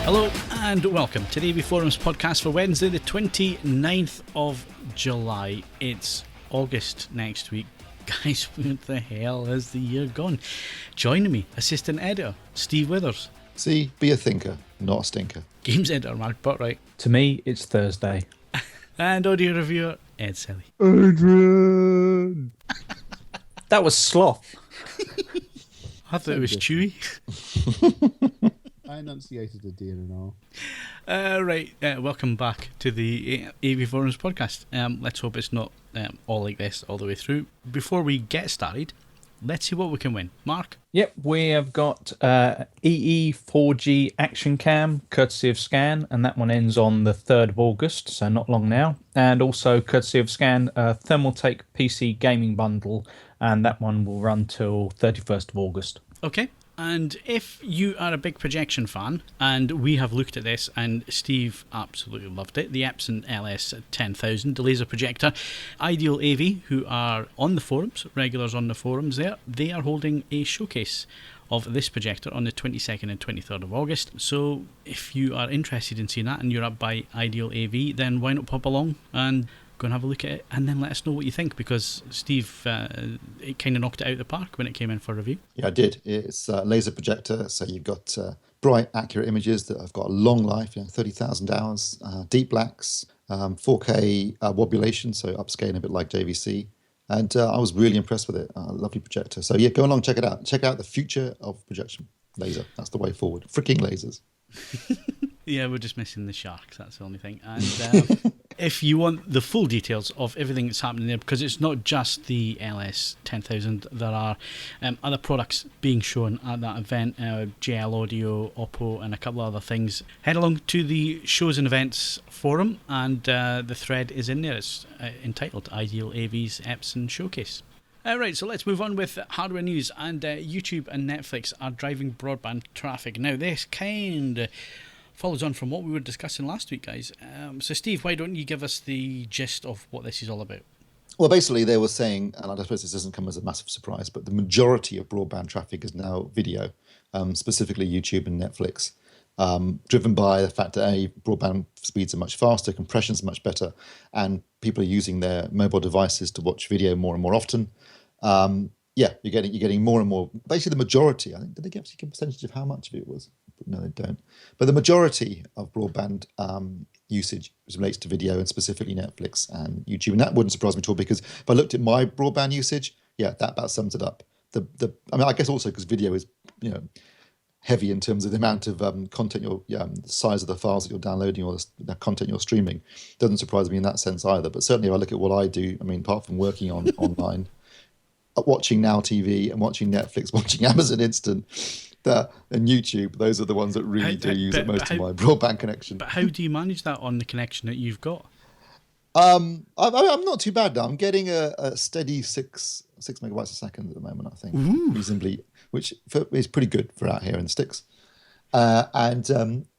Hello and welcome to the AVForums podcast for Wednesday the 29th of July. It's August next week. Guys, what the hell has the year gone? Joining me, assistant editor Steve Withers. See, be a thinker, not a stinker. Games editor Mark Botwright. To me, it's Thursday. And audio reviewer Ed Selley. Adrian! That was sloth. I thought it was Chewy. I enunciated a D and an R. Right, welcome back to the AVForums podcast. Let's hope it's not all like this all the way through. Before we get started, let's see what we can win. Mark? Yep, we have got EE4G Action Cam, courtesy of Scan, and that one ends on the 3rd of August, so not long now. And also, courtesy of Scan, Thermaltake PC Gaming Bundle, and that one will run till 31st of August. Okay. And if you are a big projection fan, and we have looked at this, and Steve absolutely loved it, the Epson LS10000 Laser Projector, Ideal AV, who are on the forums, regulars on the forums there, they are holding a showcase of this projector on the 22nd and 23rd of August. So if you are interested in seeing that and you're up by Ideal AV, then why not pop along and go and have a look at it, and then let us know what you think, because Steve, it kind of knocked it out of the park when it came in for review. Yeah, I did. It's a laser projector, so you've got bright, accurate images that have got a long life, 30,000 hours, deep blacks, 4K wobulation, so upscaling a bit like JVC. And I was really impressed with it. Lovely projector. So yeah, go along, check it out. Check out the future of projection laser. That's the way forward. Freaking lasers. Yeah, we're just missing the sharks, that's the only thing. And if you want the full details of everything that's happening there, because it's not just the LS10000, there are other products being shown at that event, JL Audio, Oppo, and a couple of other things. Head along to the Shows and Events forum, and the thread is in there. It's entitled Ideal AV's Epson Showcase. Right, so let's move on with hardware news. And YouTube and Netflix are driving broadband traffic. Now, this kind of follows on from what we were discussing last week, guys. So, Steve, why don't you give us the gist of what this is all about? Well, basically, they were saying, and I suppose this doesn't come as a massive surprise, but the majority of broadband traffic is now video, specifically YouTube and Netflix, driven by the fact that broadband speeds are much faster, compression's much better, and people are using their mobile devices to watch video more and more often. You're getting more and more. Basically, the majority. I think, did they give a percentage of how much of it was? No, they don't. But the majority of broadband usage relates to video, and specifically Netflix and YouTube. And that wouldn't surprise me at all, because if I looked at my broadband usage, that about sums it up. I guess also because video is heavy in terms of the amount of content the size of the files that you're downloading, or the content you're streaming. Doesn't surprise me in that sense either. But certainly, if I look at what I do, apart from working on online, watching Now TV and watching Netflix, watching Amazon Instant, and YouTube, those are the ones that really do use it most of my broadband connection. But how do you manage that on the connection that you've got? I'm not too bad now. I'm getting a steady 6 megabytes a second at the moment, I think. Ooh. Reasonably, which is pretty good for out here in the sticks. I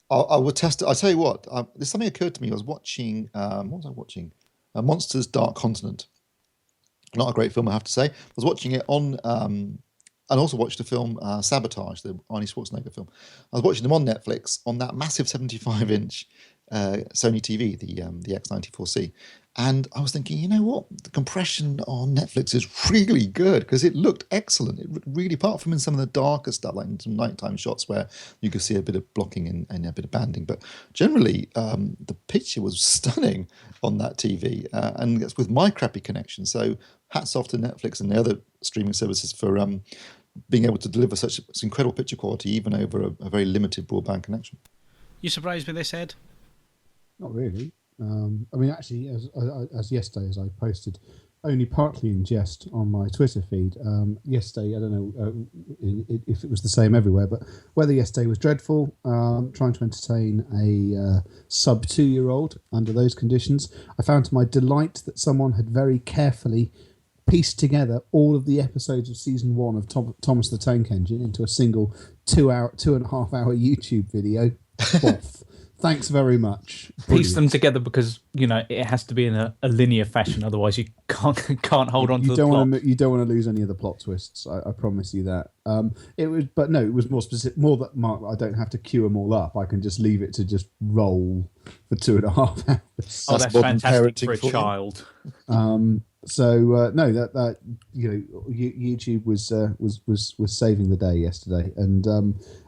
will test it. I'll tell you what, there's something occurred to me. I was watching, what was I watching? Monsters Dark Continent. Not a great film, I have to say. I was watching it on, and also watched the film Sabotage, the Arnie Schwarzenegger film. I was watching them on Netflix on that massive 75-inch Sony TV, the X94C. And I was thinking, you know what? The compression on Netflix is really good, because it looked excellent. It really, apart from in some of the darker stuff, like in some nighttime shots where you could see a bit of blocking and a bit of banding. But generally, the picture was stunning on that TV, and it's with my crappy connection. So hats off to Netflix and the other streaming services for being able to deliver such incredible picture quality, even over a very limited broadband connection. You surprised by this, Ed? Not really. Actually, as yesterday, as I posted, only partly in jest on my Twitter feed. Yesterday, I don't know if it was the same everywhere, but weather yesterday was dreadful. Trying to entertain a sub 2-year-old under those conditions. I found to my delight that someone had very carefully pieced together all of the episodes of season 1 of Thomas the Tank Engine into a single 2.5 hour YouTube video. Thanks very much. Piece them together because it has to be in a linear fashion. Otherwise, you can't hold on to the plot. You don't want to lose any of the plot twists. I promise you that. It was more specific. More that Mark, I don't have to queue them all up. I can just leave it to just roll for 2.5 hours. Oh, that's fantastic for a child. So no, that YouTube was saving the day yesterday, and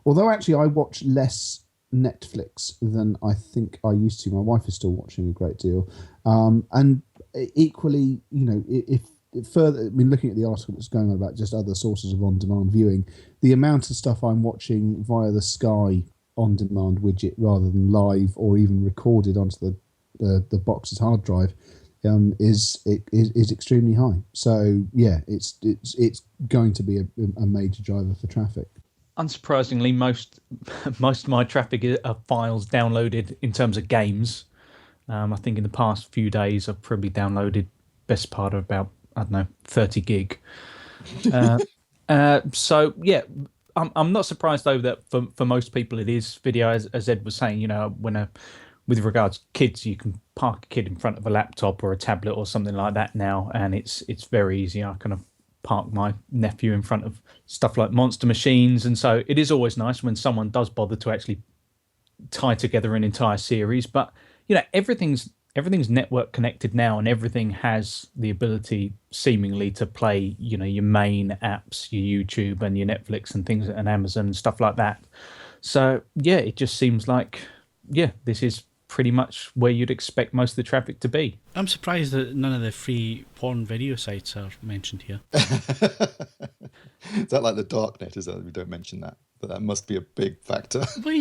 although actually I watch less Netflix than I think I used to. My wife is still watching a great deal, and equally, if further, I mean, looking at the article that's going on about just other sources of on-demand viewing, the amount of stuff I'm watching via the Sky on-demand widget rather than live or even recorded onto the box's hard drive is extremely high. So yeah, it's going to be a major driver for traffic. Unsurprisingly, most of my traffic are files downloaded in terms of games. I think in the past few days I've probably downloaded best part of about 30 gig. So yeah, I'm not surprised though that for most people it is video, as Ed was saying. With regards to kids, you can park a kid in front of a laptop or a tablet or something like that now, and it's very easy. I kind of park my nephew in front of stuff like monster machines, and so it is always nice when someone does bother to actually tie together an entire series. But everything's network connected now, and everything has the ability seemingly to play your main apps, your YouTube and your Netflix and things, and Amazon and stuff like that. So yeah, it just seems like this is pretty much where you'd expect most of the traffic to be. I'm surprised that none of the free porn video sites are mentioned here. Is that like the darknet? Is that we don't mention that? But that must be a big factor. Well,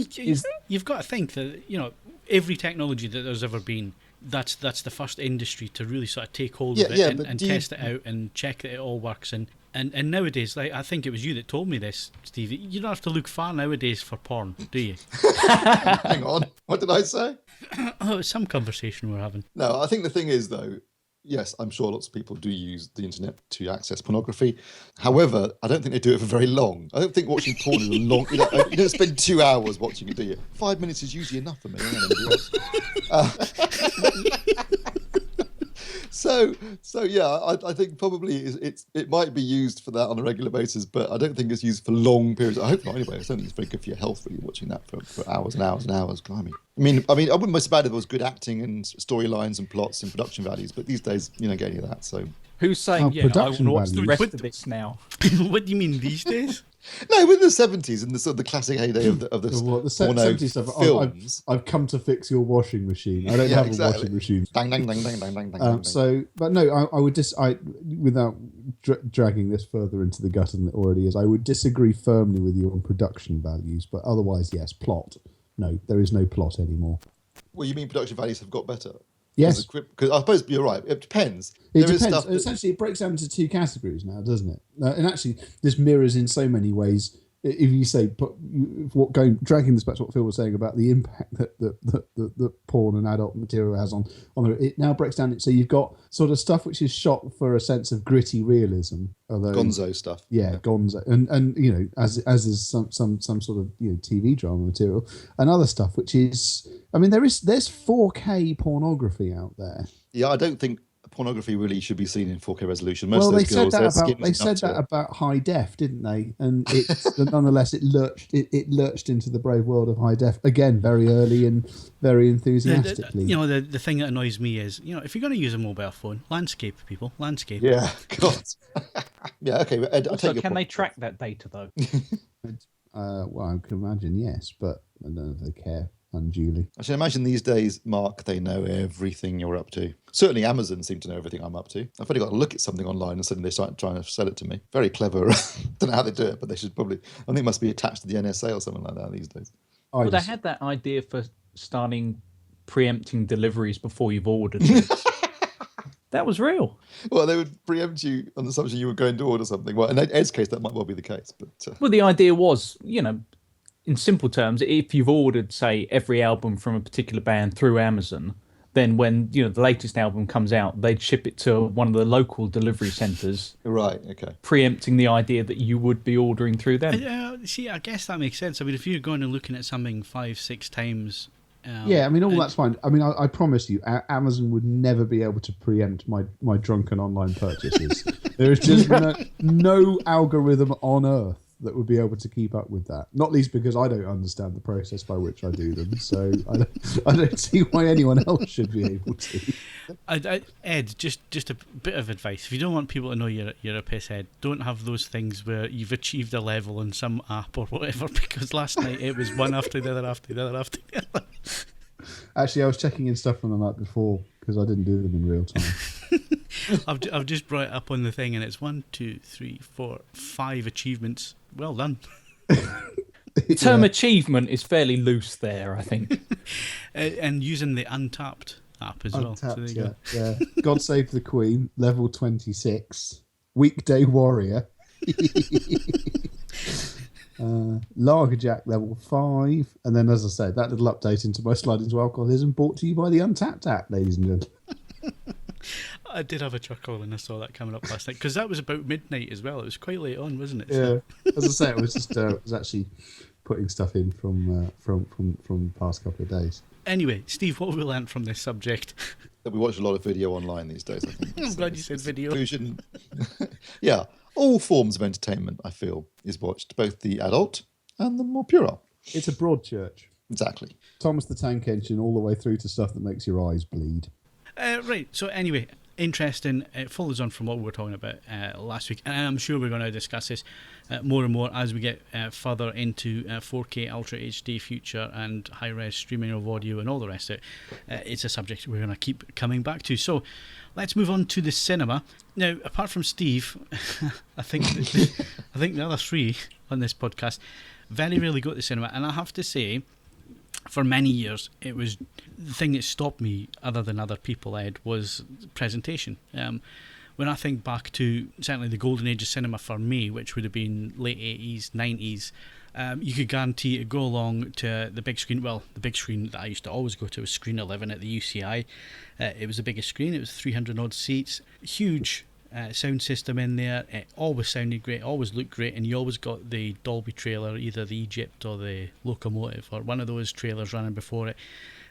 you've got to think that every technology that there's ever been, that's the first industry to really sort of take hold of it and test it out and check that it all works. And nowadays, like I think it was you that told me this, Steve. You don't have to look far nowadays for porn, do you? Hang on, what did I say? Oh, it's some conversation we're having. No, I think the thing is though, yes, I'm sure lots of people do use the internet to access pornography. However, I don't think they do it for very long. I don't think watching porn is long. You don't spend 2 hours watching it, do you? 5 minutes is usually enough for me. So yeah, I think probably it might be used for that on a regular basis, but I don't think it's used for long periods. I hope not. Anyway, I don't think it's very good for your health really watching that for hours and hours and hours. Blimey. I mean, I wouldn't be so bad if it was good acting and storylines and plots and production values, but these days you don't get any of that. So who's saying I want to watch the rest of this now? What do you mean these days? No, with the 70s and the sort of the classic heyday of the 70s stuff. Films. I've come to fix your washing machine. I don't have a washing machine. Dang, dang, dang, dang, dang, dang, dang. But no, I would without dragging this further into the gut than it already is, I would disagree firmly with you on production values. But otherwise, yes, plot. No, there is no plot anymore. Well, you mean production values have got better? Yes, because I suppose you're right. It depends. Essentially, it breaks down into two categories now, doesn't it? And actually, this mirrors in so many ways. If you say, dragging this back to what Phil was saying about the impact that porn and adult material has on it now breaks down. So you've got sort of stuff which is shot for a sense of gritty realism, although gonzo stuff. Yeah, gonzo, and as is some sort of TV drama material, and other stuff which is, there's 4K pornography out there. Yeah, I don't think pornography really should be seen in 4K resolution. They said that about high def, didn't they? And nonetheless, it lurched into the brave world of high def again, very early and very enthusiastically. The thing that annoys me is, if you're going to use a mobile phone, landscape. Yeah, God. Yeah, okay. Ed, also, can they track that data though? Well, I can imagine yes, but I don't know if they care unduly. I should imagine these days, Mark, they know everything you're up to. Certainly Amazon seem to know everything I'm up to. I've only got to look at something online and suddenly they start trying to sell it to me. Very clever. Don't know how they do it, but they should probably, I think it must be attached to the NSA or something like that these days. Well, they had that idea for starting preempting deliveries before you've ordered. That was real. Well, they would preempt you on the assumption you were going to order something. Well, in Ed's case, that might well be the case. But well, the idea was, in simple terms, if you've ordered, say, every album from a particular band through Amazon, then when the latest album comes out, they'd ship it to one of the local delivery centres. Right, okay. Preempting the idea that you would be ordering through them. See, I guess that makes sense. If you're going and looking at something 5-6 times Yeah, I mean, all that's fine. I mean, I promise you, Amazon would never be able to preempt my drunken online purchases. There is just no algorithm on earth that would be able to keep up with that. Not least because I don't understand the process by which I do them, so I don't see why anyone else should be able to. Ed, just a bit of advice. If you don't want people to know you're a pisshead, don't have those things where you've achieved a level on some app or whatever, because last night it was one after the other after the other after the other. Actually, I was checking in stuff from the night before because I didn't do them in real time. I've just brought it up on the thing, and it's 1, 2, 3, 4, 5 achievements. Well done. The term achievement is fairly loose there, I think. And using the Untapped app as well. So there you go. Yeah. God Save the Queen, level 26. Weekday Warrior. Lagerjack level 5. And then, as I said, that little update into my slide into alcoholism brought to you by the Untapped app, ladies and gentlemen. I did have a chuckle when I saw that coming up last night, because that was about midnight as well. It was quite late on, wasn't it? Yeah, as I say, it was just it was actually putting stuff in from the past couple of days. Anyway, Steve, what have we learnt from this subject? That we watch a lot of video online these days, I think. I'm glad you said video. Conclusion. Yeah, all forms of entertainment, I feel, is watched, both the adult and the more puerile. It's a broad church. Exactly. Thomas the Tank Engine all the way through to stuff that makes your eyes bleed. Right, so anyway, interesting. It follows on from what we were talking about last week, and I'm sure we're going to discuss this more and more as we get further into 4K Ultra HD future and high-res streaming of audio and all the rest of it. It's a subject we're going to keep coming back to. So let's move on to the cinema. Now, apart from Steve, I think the other three on this podcast very rarely go to the cinema, and I have to say, for many years, it was the thing that stopped me, other than other people, Ed, was presentation. When I think back to certainly the golden age of cinema for me, which would have been late 80s, 90s, you could guarantee to go along to the big screen. Well, the big screen that I used to always go to was Screen 11 at the UCI. It was the biggest screen. It was 300 odd seats, huge sound system in there. It always sounded great, always looked great, and you always got the Dolby trailer, either the Egypt or the Locomotive, or one of those trailers running before it.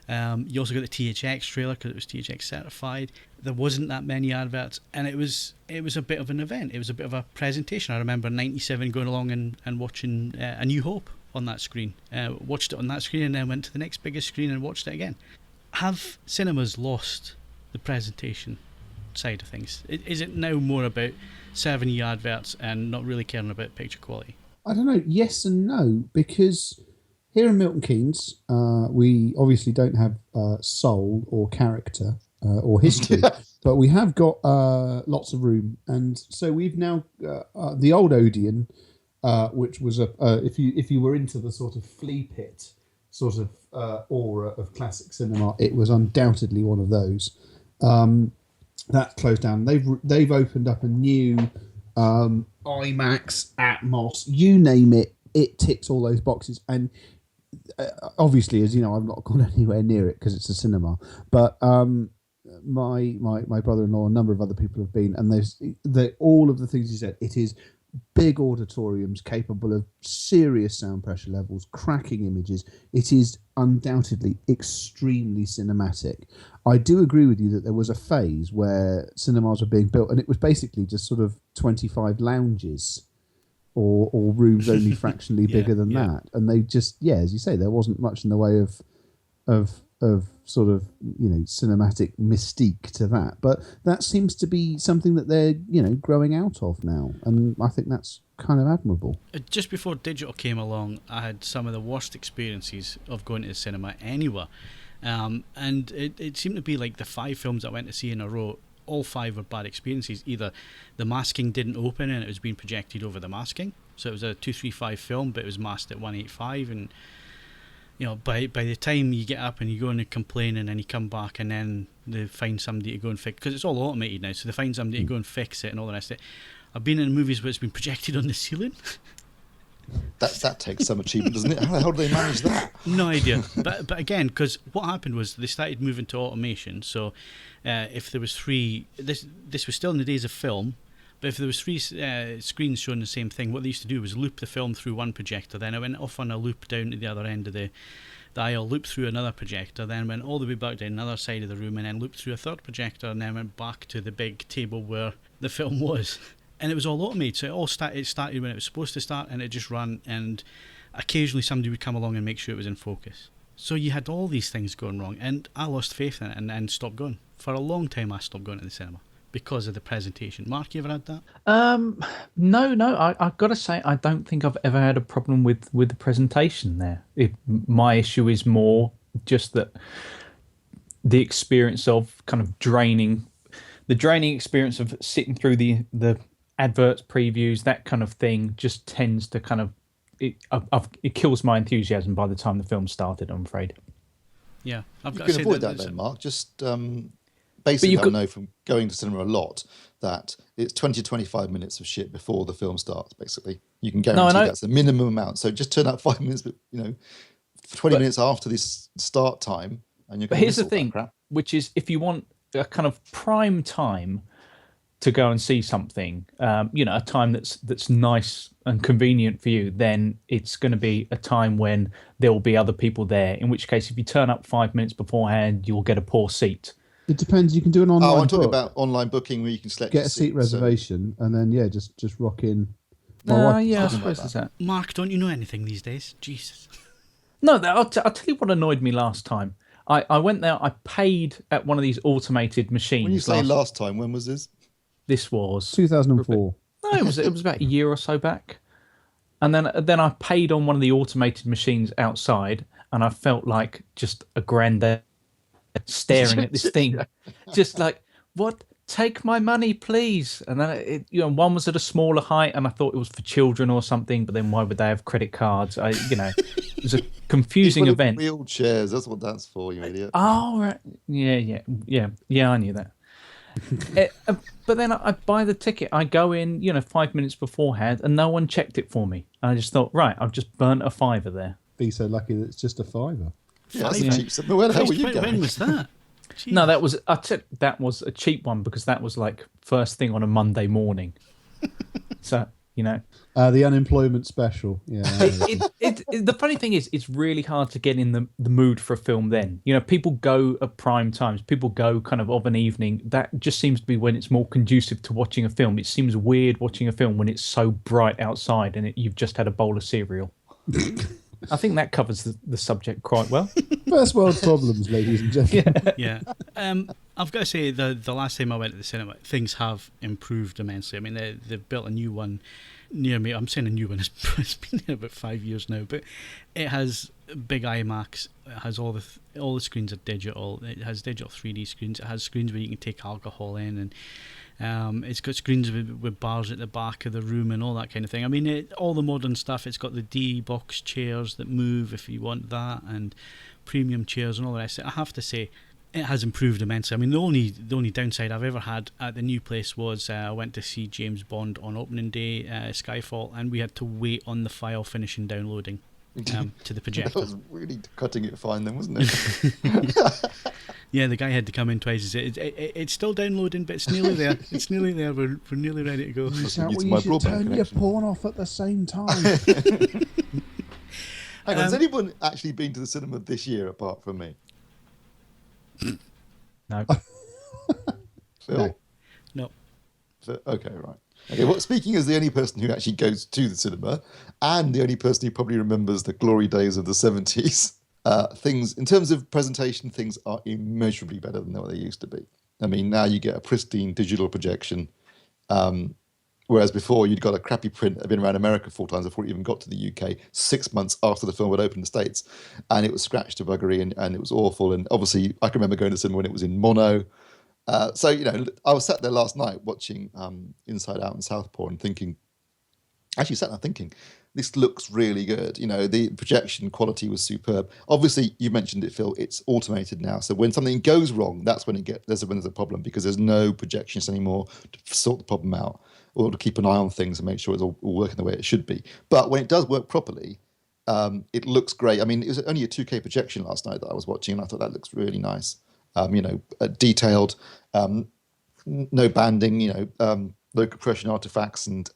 You also got the THX trailer because it was THX certified. There wasn't that many adverts, and it was a bit of an event. It was a bit of a presentation. I remember in '97 going along and watching A New Hope on that screen. Watched it on that screen and then went to the next biggest screen and watched it again. Have cinemas lost the presentation side of things? Is it now more about serving you adverts and not really caring about picture quality? I don't know. Yes and no, because here in Milton Keynes, we obviously don't have soul or character or history, but we have got lots of room, and so we've now the old Odeon, which was if you were into the sort of flea pit sort of aura of classic cinema, it was undoubtedly one of those. That closed down. They've opened up a new IMAX, Atmos, you name it. It ticks all those boxes, and obviously, as you know, I've not gone anywhere near it because it's a cinema. But my brother-in-law, a number of other people have been, and there's all of the things you said. It is big auditoriums capable of serious sound pressure levels, cracking images. It is undoubtedly extremely cinematic. I do agree with you that there was a phase where cinemas were being built and it was basically just sort of 25 lounges or rooms only fractionally bigger than that. And they just, as you say, there wasn't much in the way of sort of, cinematic mystique to that. But that seems to be something that they're, growing out of now. And I think that's kind of admirable. Just before digital came along, I had some of the worst experiences of going to the cinema anywhere. And it seemed to be like the 5 films I went to see in a row, all 5 were bad experiences. Either the masking didn't open and it was being projected over the masking. So it was a 235 film, but it was masked at 185, and by the time you get up and you go and complain and then you come back and then they find somebody to go and fix, because it's all automated now, so they find somebody to go and fix it and all the rest of it. I've been in movies where it's been projected on the ceiling. That takes some achievement, doesn't it? How do they manage that? No idea. But again, because what happened was they started moving to automation. So if there was 3, this was still in the days of film, but if there was 3 screens showing the same thing, what they used to do was loop the film through one projector, then it went off on a loop down to the other end of the dial, looped through another projector, then went all the way back to another side of the room, and then looped through a third projector, and then went back to the big table where the film was. And it was all automated, so it started when it was supposed to start, and it just ran, and occasionally somebody would come along and make sure it was in focus. So you had all these things going wrong, and I lost faith in it and stopped going. For a long time I stopped going to the cinema because of the presentation. Mark, you ever had that? No. I've got to say, I don't think I've ever had a problem with the presentation there. My issue is more just that the experience of kind of draining experience of sitting through the adverts, previews, that kind of thing, just tends to kind of it kills my enthusiasm by the time the film started, I'm afraid. Yeah, you can avoid that then, Mark. Just basically, I know from going to cinema a lot that it's 20 to 25 minutes of shit before the film starts. Basically, you can guarantee that's the minimum amount. So just turn out 5 minutes, but 20 minutes after this start time, and you're. But here's the thing, which is if you want a kind of prime time to go and see something, a time that's nice and convenient for you, then it's going to be a time when there will be other people there. In which case, if you turn up 5 minutes beforehand, you'll get a poor seat. It depends. You can do an online. I'm talking about online booking where you can select get a seat reservation, and then just rock in. I suppose it's that. Mark, don't you know anything these days? Jesus. No, I'll tell you what annoyed me last time. I went there. I paid at one of these automated machines. When you say last time, when was this? This was 2004. No, it was about a year or so back. And then I paid on one of the automated machines outside, and I felt like just a granddad staring at this thing, just like, what? Take my money, please. And then one was at a smaller height, and I thought it was for children or something. But then why would they have credit cards? It was a confusing event. Wheelchairs, that's what that's for, you idiot. Oh, right. Yeah. I knew that. But then I buy the ticket. I go in, 5 minutes beforehand, and no one checked it for me. And I just thought, right, I've just burnt a £5 there. Be so lucky that it's just a £5. Yeah, that's a cheap. Where the hell were you going? When was that? Jeez. No, that was a cheap one because that was like first thing on a Monday morning. So the unemployment special. Yeah. The funny thing is, it's really hard to get in the mood for a film then. People go at prime times. People go kind of an evening. That just seems to be when it's more conducive to watching a film. It seems weird watching a film when it's so bright outside and you've just had a bowl of cereal. I think that covers the subject quite well. First world problems, ladies and gentlemen. Yeah. I've got to say, the last time I went to the cinema, things have improved immensely. I mean, they've built a new one near me. I'm saying a new one. It's been there about 5 years now, but it has big IMAX. It has all the screens are digital. It has digital 3D screens. It has screens where you can take alcohol in, and it's got screens with bars at the back of the room and all that kind of thing. I mean, all the modern stuff. It's got the D-box chairs that move if you want that, and premium chairs and all the rest. I have to say, it has improved immensely. I mean, the only downside I've ever had at the new place was I went to see James Bond on opening day, Skyfall, and we had to wait on the file finishing downloading to the projector. That was really cutting it fine then, wasn't it? Yeah, the guy had to come in twice and say, it's still downloading, but it's nearly there. It's nearly there. We're nearly ready to go. You should turn your porn off at the same time. Hang on, has anyone actually been to the cinema this year apart from me? No. Phil? No. Okay, right. Okay, well, speaking as the only person who actually goes to the cinema and the only person who probably remembers the glory days of the 70s, things, in terms of presentation, things are immeasurably better than what they used to be. I mean, now you get a pristine digital projection, whereas before you'd got a crappy print that had been around America 4 times before it even got to the UK, 6 months after the film had opened in the States, and it was scratched to buggery and it was awful. And obviously, I can remember going to cinema when it was in mono. So, I was sat there last night watching Inside Out and Southpaw and thinking, this looks really good. The projection quality was superb. Obviously, you mentioned it, Phil, it's automated now. So when something goes wrong, that's when there's a problem, because there's no projectionist anymore to sort the problem out or to keep an eye on things and make sure it's all working the way it should be. But when it does work properly, it looks great. I mean, it was only a 2K projection last night that I was watching, and I thought that looks really nice. Detailed, no banding, low compression artifacts and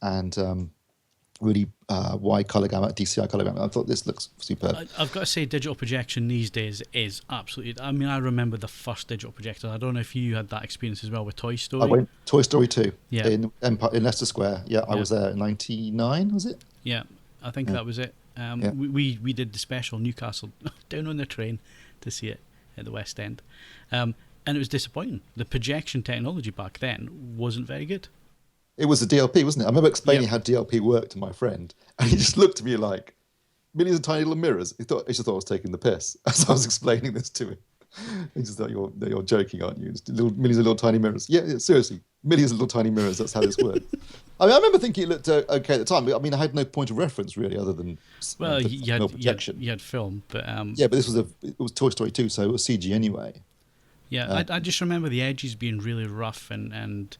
really wide color gamut, DCI color gamut. I thought this looks superb. I've got to say, digital projection these days is absolutely. I mean, I remember the first digital projector. I don't know if you had that experience as well with Toy Story. I went Toy Story 2 Yeah. in Leicester Square. Yeah, I was there in '99. Was it? Yeah, I think that was it. We did the special Newcastle down on the train to see it at the West End, and it was disappointing. The projection technology back then wasn't very good. It was a DLP, wasn't it? I remember explaining how DLP worked to my friend, and he just looked at me like millions of tiny little mirrors. He just thought I was taking the piss as I was explaining this to him. He just thought, you're joking, aren't you? It's millions of little tiny mirrors. Yeah, seriously, millions of little tiny mirrors. That's how this works. I mean, I remember thinking it looked okay at the time. But I mean, I had no point of reference really, other than no projection. You had film, but yeah, but it was Toy Story 2, so it was CG anyway. Yeah, I just remember the edges being really rough and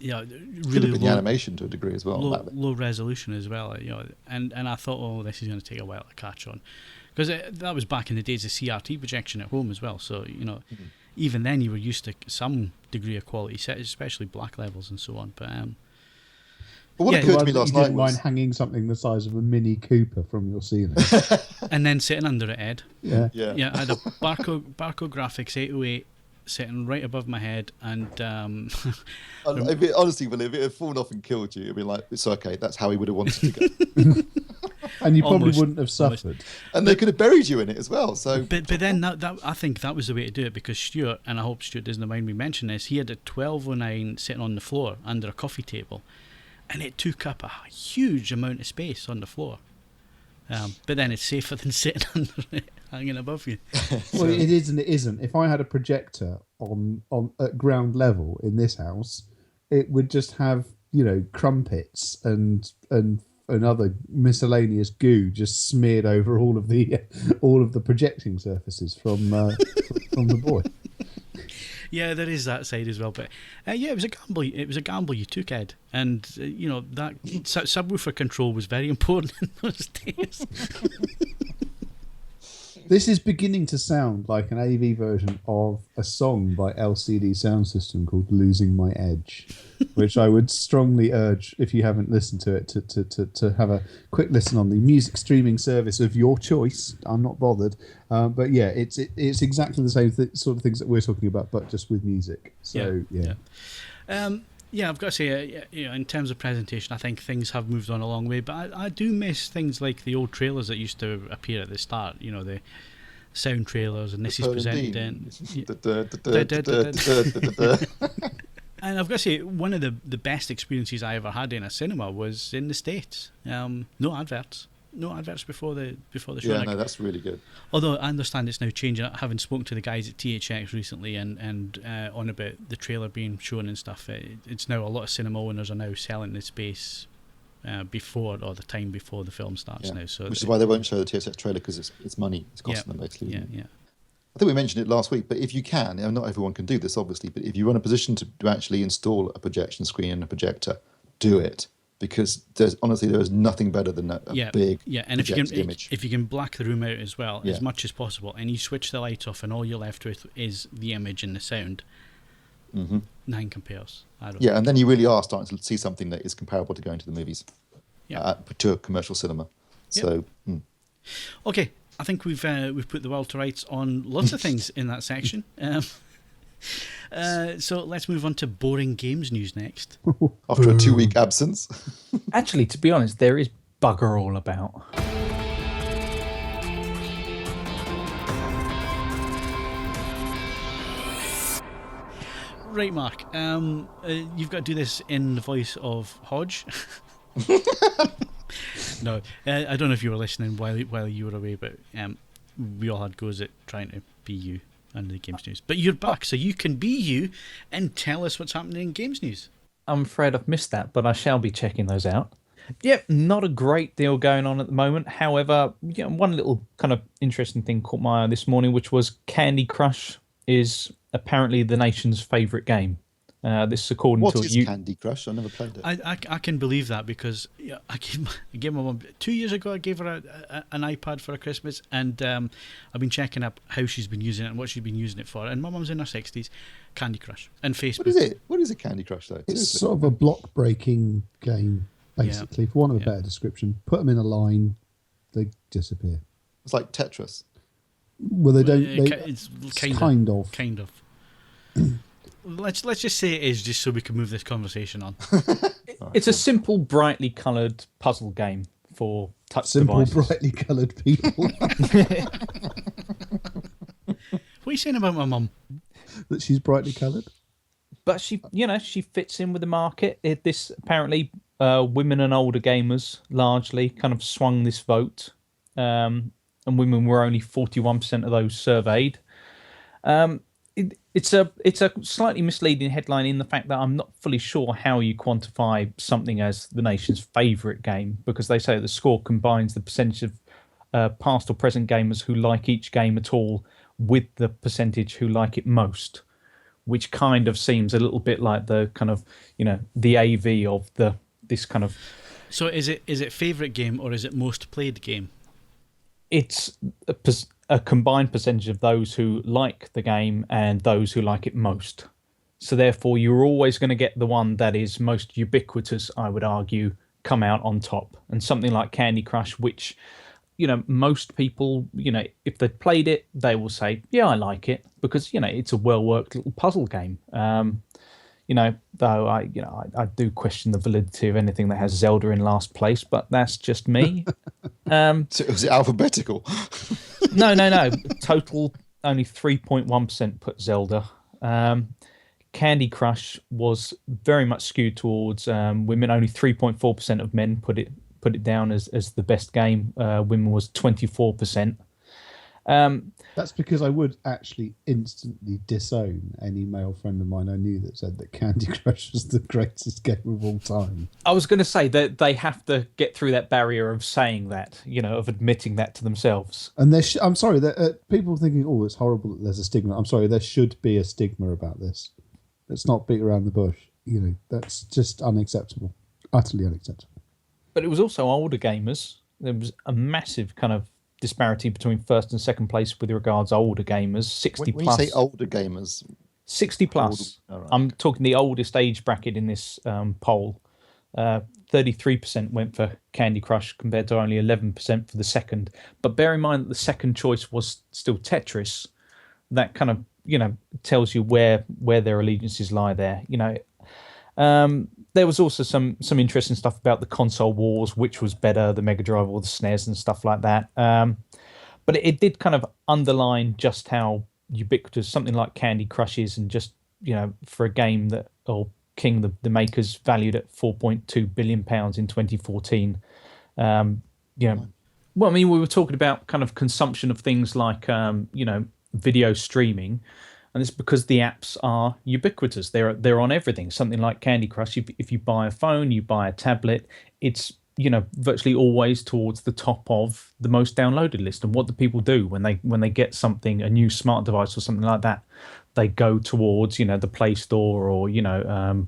yeah, really low, the animation to a degree as well. Low resolution as well, and I thought, oh, this is going to take a while to catch on, because that was back in the days of CRT projection at home as well. So even then you were used to some degree of quality, especially black levels and so on. But what occurred to me last night didn't mind hanging something the size of a Mini Cooper from your ceiling, and then sitting under it, Ed. Yeah. I had a Barco Graphics 808. Sitting right above my head, and honestly, Will, if it had fallen off and killed you, it'd be like, it's okay. That's how he would have wanted to go, and you probably wouldn't have suffered. And they could have buried you in it as well. So, but then that I think that was the way to do it, because Stuart, and I hope Stuart doesn't mind me mentioning this, he had a 1209 sitting on the floor under a coffee table, and it took up a huge amount of space on the floor. But then it's safer than sitting under it, hanging above you. Well, it is and it isn't. If I had a projector on at ground level in this house, it would just have crumpets and other miscellaneous goo just smeared over all of the projecting surfaces from the boy. Yeah, there is that side as well, but yeah, it was a gamble. It was a gamble you took, Ed, and that subwoofer control was very important in those days. This is beginning to sound like an AV version of a song by LCD Sound System called "Losing My Edge," which I would strongly urge, if you haven't listened to it, to have a quick listen on the music streaming service of your choice. I'm not bothered, but yeah, it's exactly the same sort of things that we're talking about, but just with music. So yeah. Yeah, I've got to say, in terms of presentation, I think things have moved on a long way, but I do miss things like the old trailers that used to appear at the start, the sound trailers, and this is presented in. And I've got to say, one of the best experiences I ever had in a cinema was in the States. No adverts before the show. Yeah, no, that's really good. Although I understand it's now changing. Having spoken to the guys at THX recently and on about the trailer being shown and stuff, it's now a lot of cinema owners are now selling the space before or the time before the film starts now. So which is why they won't show the THX trailer, because it's money. It's costing them basically. Yeah. I think we mentioned it last week, but if you can, not everyone can do this obviously, but if you're in a position to actually install a projection screen and a projector, do it. Because there is nothing better than a big and image. If you can black the room out as well as much as possible, and you switch the lights off, and all you're left with is the image and the sound, nothing compares. And then you really are starting to see something that is comparable to going to the movies, to a commercial cinema. So, okay, I think we've put the world to rights on lots of things in that section. So let's move on to boring games news next. After a 2-week absence. Actually, to be honest, there is bugger all about. Right, Mark. You've got to do this in the voice of Hodge. No, I don't know if you were listening while you were away, but we all had goes at trying to be you under the games news. But you're back, so you can be you and tell us what's happening in games news. I'm afraid I've missed that, but I shall be checking those out. Yep, not a great deal going on at the moment. However, one little kind of interesting thing caught my eye this morning, which was Candy Crush is apparently the nation's favourite game. This is according to... What is Candy Crush? I never played it. I can believe that, because I gave my mum 2 years ago. I gave her an iPad for a Christmas, and I've been checking up how she's been using it and what she's been using it for. And my mum's in her 60s. Candy Crush and Facebook. What is it? What is a Candy Crush though? It's sort of a block breaking game. basically, for want of a better description. Put them in a line, they disappear. It's like Tetris. Well, they don't. It's kind of. Kind of. Let's just say it is, just so we can move this conversation on. It's a simple, brightly coloured puzzle game for touch Simple, devices. brightly coloured people. What are you saying about my mum? That she's brightly coloured. But she fits in with the market. This apparently, women and older gamers largely kind of swung this vote, and women were only 41% of those surveyed. It's a slightly misleading headline in the fact that I'm not fully sure how you quantify something as the nation's favourite game, because they say the score combines the percentage of past or present gamers who like each game at all with the percentage who like it most, which kind of seems a little bit like the kind of, the AV of this kind of. So is it favourite game or is it most played game? It's a combined percentage of those who like the game and those who like it most. So therefore, you're always going to get the one that is most ubiquitous, I would argue, come out on top. And something like Candy Crush, which, most people, if they've played it, they will say, yeah, I like it, because, it's a well-worked little puzzle game. Though I do question the validity of anything that has Zelda in last place, but that's just me. So was it alphabetical? No. Total, only 3.1% put Zelda. Candy Crush was very much skewed towards women. Only 3.4% of men put it down as the best game. Women was 24%. That's because I would actually instantly disown any male friend of mine I knew that said that Candy Crush was the greatest game of all time. I was going to say that they have to get through that barrier of saying that, of admitting that to themselves. And I'm sorry, people thinking, oh, it's horrible that there's a stigma. I'm sorry, there should be a stigma about this. Let's not beat around the bush. That's just unacceptable. Utterly unacceptable. But it was also older gamers. There was a massive kind of disparity between first and second place with regards to older gamers. 60 when plus. you say older gamers, 60 plus. Older, right. I'm talking the oldest age bracket in this poll. 33% went for Candy Crush compared to only 11% for the second. But bear in mind that the second choice was still Tetris. That kind of tells you where their allegiances lie there. There was also some interesting stuff about the console wars, which was better, the Mega Drive or the SNES and stuff like that. But it did kind of underline just how ubiquitous something like Candy Crush is, and just, for a game that, or King, the makers, valued at £4.2 billion in 2014. Well, I mean, we were talking about kind of consumption of things like, video streaming. And it's because the apps are ubiquitous. They're on everything. Something like Candy Crush, if you buy a phone, you buy a tablet, it's virtually always towards the top of the most downloaded list. And what do people do when they get something, a new smart device or something like that? They go towards the Play Store or the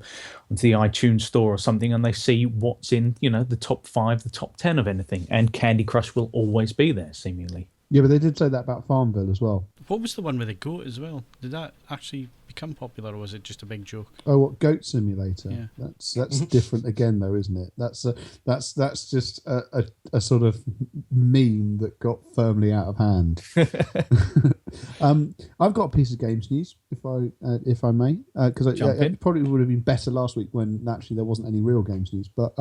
iTunes Store or something, and they see what's in the top 5, the top 10 of anything. And Candy Crush will always be there, seemingly. Yeah, but they did say that about Farmville as well. What was the one with the goat as well? Did that actually become popular, or was it just a big joke? Oh, what, Goat Simulator? Yeah. That's different again, though, isn't it? That's just a sort of meme that got firmly out of hand. I've got a piece of games news, if I may, because it probably would have been better last week when actually there wasn't any real games news. But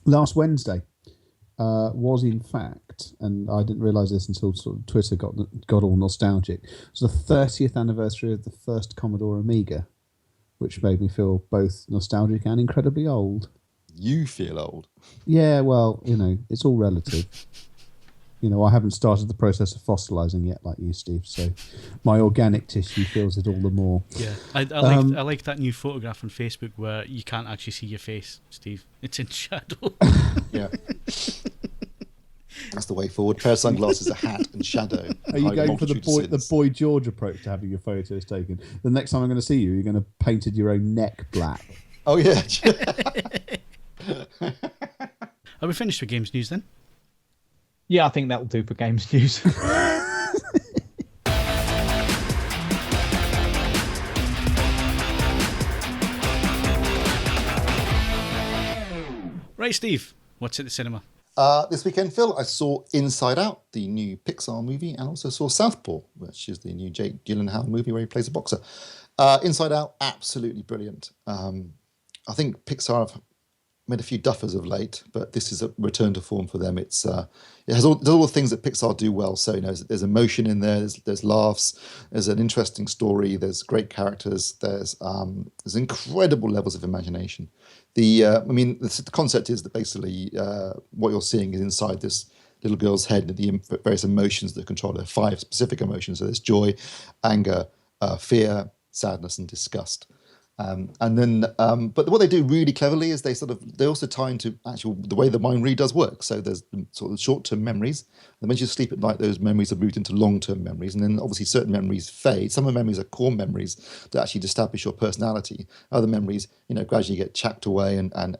last Wednesday was in fact, and I didn't realise this until sort of Twitter got all nostalgic, it was the 30th anniversary of the first Commodore Omega, which made me feel both nostalgic and incredibly old. You feel old. Yeah, well, it's all relative. I haven't started the process of fossilising yet like you, Steve, so my organic tissue feels it all the more. Yeah, I like that new photograph on Facebook where you can't actually see your face, Steve. It's in shadow. Yeah. That's the way forward. Pair of sunglasses, a hat, and shadow. Are you going for the Boy George approach to having your photos taken? The next time I'm going to see you, you're going to painted your own neck black. Oh, yeah. Are we finished with games news then? Yeah, I think that'll do for games news. Right, Steve, what's at the cinema? This weekend, Phil, I saw Inside Out, the new Pixar movie, and also saw Southpaw, which is the new Jake Gyllenhaal movie where he plays a boxer. Inside Out, absolutely brilliant. I think Pixar have made a few duffers of late, but this is a return to form for them. It has all the things that Pixar do well. So there's emotion in there, there's laughs, there's an interesting story, there's great characters, there's incredible levels of imagination. The concept is that basically what you're seeing is inside this little girl's head, the various emotions that control her. 5 specific emotions. So there's joy, anger, fear, sadness, and disgust. But what they do really cleverly is they also tie into the way the mind really does work. So there's sort of short-term memories, and when you sleep at night, those memories are moved into long-term memories, and then obviously certain memories fade. Some of the memories are core memories that actually establish your personality. Other memories, gradually get chapped away, and then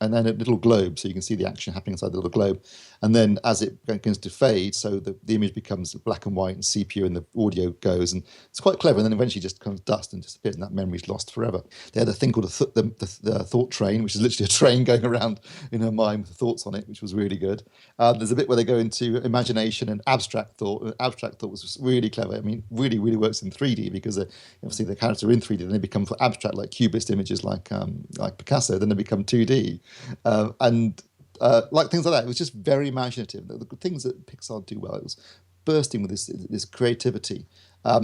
a little globe, so you can see the action happening inside the little globe, and then as it begins to fade, so the image becomes black and white and sepia, and the audio goes, and it's quite clever. And then eventually just becomes dust and disappears, and that memory is lost forever. They had a thing called the thought train, which is literally a train going around in her mind with thoughts on it, which was really good. There's a bit where they go into imagination and abstract thought. Abstract thought was really clever. I mean, really, really works in 3D because obviously the characters are in 3D, then they become abstract, like cubist images, like Picasso. Then they become 2D, like things like that. It was just very imaginative. The things that Pixar do well, it was bursting with this creativity.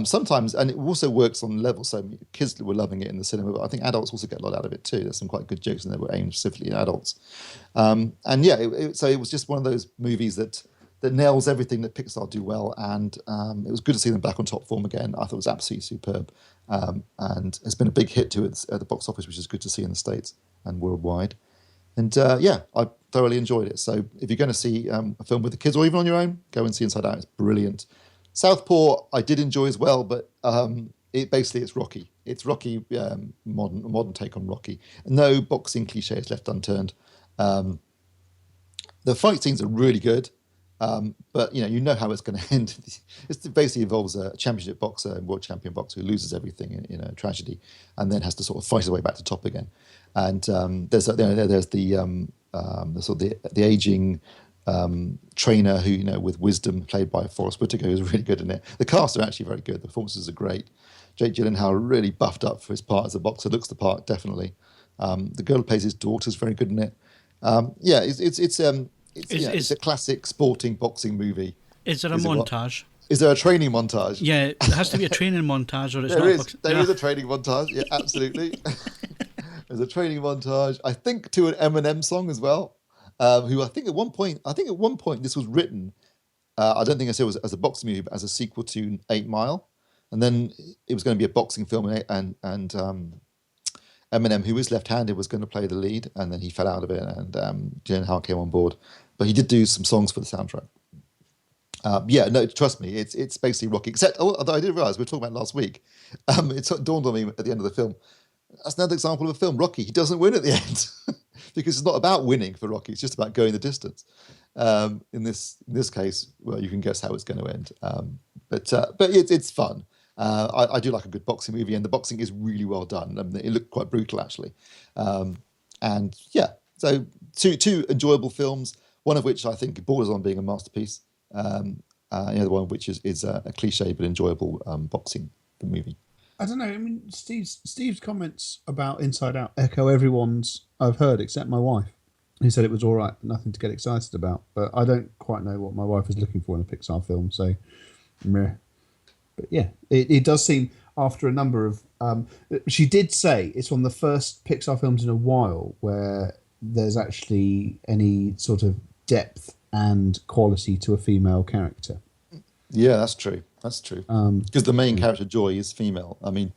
Sometimes, and it also works on levels. So kids were loving it in the cinema, but I think adults also get a lot out of it too. There's some quite good jokes, and they were aimed specifically at adults. So it was just one of those movies that nails everything that Pixar do well, and it was good to see them back on top form again. I thought it was absolutely superb, and it's been a big hit to it at the box office, which is good to see in the States and worldwide. And I thoroughly enjoyed it. So if you're going to see a film with the kids or even on your own, go and see Inside Out. It's brilliant. Southpaw I did enjoy as well, but it's Rocky. It's Rocky, modern take on Rocky. No boxing cliches left unturned. The fight scenes are really good, but you know how it's going to end. It basically involves a championship boxer and world champion boxer who loses everything in a tragedy, and then has to sort of fight his way back to top again. And there's the aging trainer who, with wisdom, played by Forrest Whitaker, who's really good in it. The cast are actually very good. The performances are great. Jake Gyllenhaal really buffed up for his part as a boxer, looks the part definitely. The girl who plays his daughter is very good in it. It's a classic sporting boxing movie. Is there a montage? Is there a training montage? Yeah, it has to be a training montage, or it's there not. There is a training montage. Yeah, absolutely. There's a training montage. I think to an Eminem song as well. Who I think at one point this was written. I don't think I said it was as a boxing movie, but as a sequel to 8 Mile, and then it was going to be a boxing film, and Eminem, who is left-handed, was going to play the lead, and then he fell out of it, and Gyllenhaal came on board, but he did do some songs for the soundtrack. Trust me, it's basically Rocky. Except, although I didn't realise we were talking about last week, it dawned on me at the end of the film. That's another example of a film. Rocky, he doesn't win at the end because it's not about winning for Rocky. It's just about going the distance. In this case, well, you can guess how it's going to end. But it's fun. I do like a good boxing movie, and the boxing is really well done. It looked quite brutal actually. So two enjoyable films. One of which I think borders on being a masterpiece. The other one of which is a cliche but enjoyable boxing movie. I don't know. I mean, Steve's comments about Inside Out echo everyone's I've heard, except my wife. He said it was all right, but nothing to get excited about. But I don't quite know what my wife is looking for in a Pixar film, so meh. But yeah, it does seem after a number of... she did say it's one of the first Pixar films in a while where there's actually any sort of depth and quality to a female character. Yeah, that's true. That's true. Because the main character, Joy, is female. I mean,